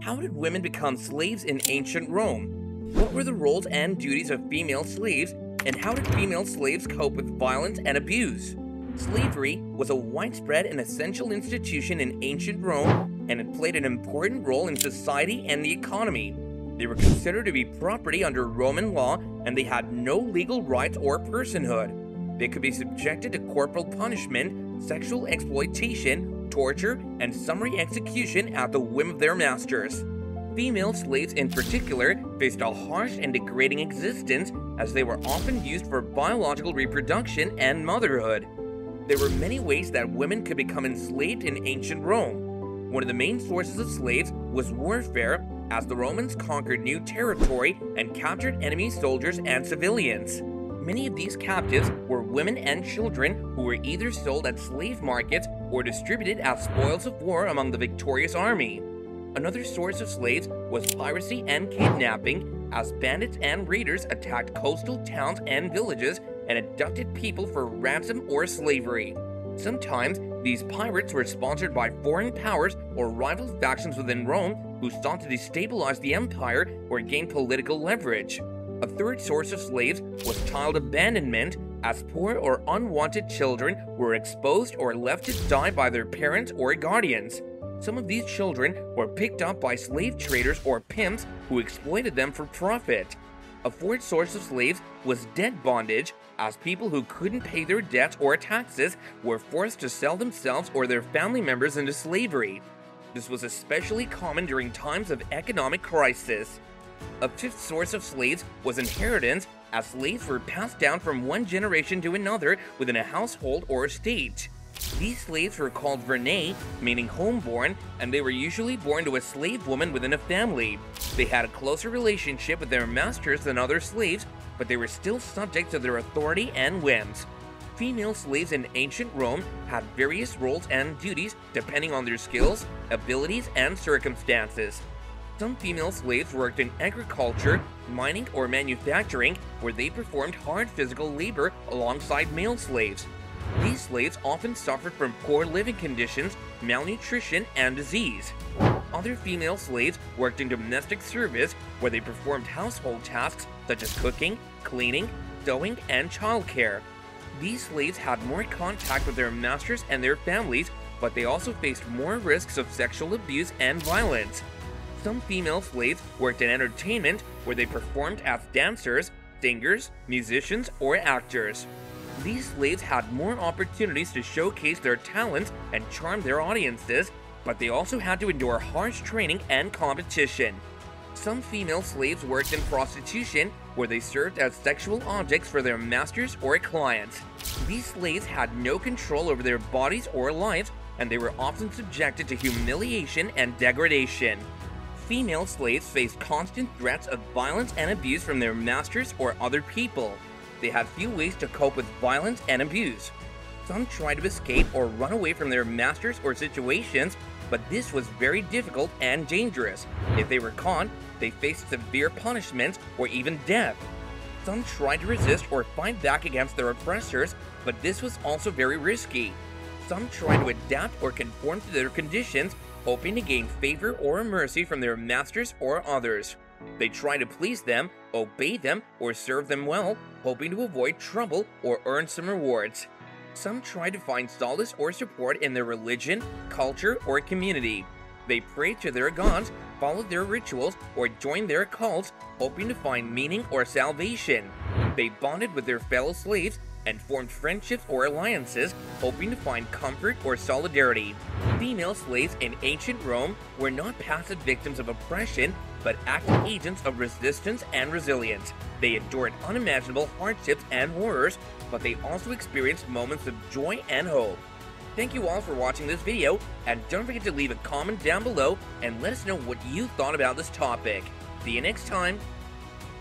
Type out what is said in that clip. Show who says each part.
Speaker 1: How did women become slaves in ancient Rome? What were the roles and duties of female slaves, and how did female slaves cope with violence and abuse? Slavery was a widespread and essential institution in ancient Rome, and it played an important role in society and the economy. They were considered to be property under Roman law, and they had no legal rights or personhood. They could be subjected to corporal punishment, sexual exploitation, torture, and summary execution at the whim of their masters. Female slaves in particular faced a harsh and degrading existence, as they were often used for biological reproduction and motherhood. There were many ways that women could become enslaved in ancient Rome. One of the main sources of slaves was warfare, as the Romans conquered new territory and captured enemy soldiers and civilians. Many of these captives were women and children who were either sold at slave markets or distributed as spoils of war among the victorious army. Another source of slaves was piracy and kidnapping, as bandits and raiders attacked coastal towns and villages and abducted people for ransom or slavery. Sometimes, these pirates were sponsored by foreign powers or rival factions within Rome who sought to destabilize the empire or gain political leverage. A third source of slaves was child abandonment, as poor or unwanted children were exposed or left to die by their parents or guardians. Some of these children were picked up by slave traders or pimps who exploited them for profit. A fourth source of slaves was debt bondage, as people who couldn't pay their debts or taxes were forced to sell themselves or their family members into slavery. This was especially common during times of economic crisis. A fifth source of slaves was inheritance, as slaves were passed down from one generation to another within a household or estate. These slaves were called vernae, meaning homeborn, and they were usually born to a slave woman within a family. They had a closer relationship with their masters than other slaves, but they were still subject to their authority and whims. Female slaves in ancient Rome had various roles and duties depending on their skills, abilities, and circumstances. Some female slaves worked in agriculture, mining, or manufacturing, where they performed hard physical labor alongside male slaves. These slaves often suffered from poor living conditions, malnutrition, and disease. Other female slaves worked in domestic service, where they performed household tasks such as cooking, cleaning, sewing, and childcare. These slaves had more contact with their masters and their families, but they also faced more risks of sexual abuse and violence. Some female slaves worked in entertainment, where they performed as dancers, singers, musicians, or actors. These slaves had more opportunities to showcase their talents and charm their audiences, but they also had to endure harsh training and competition. Some female slaves worked in prostitution, where they served as sexual objects for their masters or clients. These slaves had no control over their bodies or lives, and they were often subjected to humiliation and degradation. Female slaves faced constant threats of violence and abuse from their masters or other people. They had few ways to cope with violence and abuse. Some tried to escape or run away from their masters or situations, but this was very difficult and dangerous. If they were caught, they faced severe punishments or even death. Some tried to resist or fight back against their oppressors, but this was also very risky. Some tried to adapt or conform to their conditions, hoping to gain favor or mercy from their masters or others. They tried to please them, obey them, or serve them well, hoping to avoid trouble or earn some rewards. Some tried to find solace or support in their religion, culture, or community. They prayed to their gods, followed their rituals, or joined their cults, hoping to find meaning or salvation. They bonded with their fellow slaves and formed friendships or alliances, hoping to find comfort or solidarity. Female slaves in ancient Rome were not passive victims of oppression, but active agents of resistance and resilience. They endured unimaginable hardships and horrors, but they also experienced moments of joy and hope. Thank you all for watching this video, and don't forget to leave a comment down below and let us know what you thought about this topic. See you next time!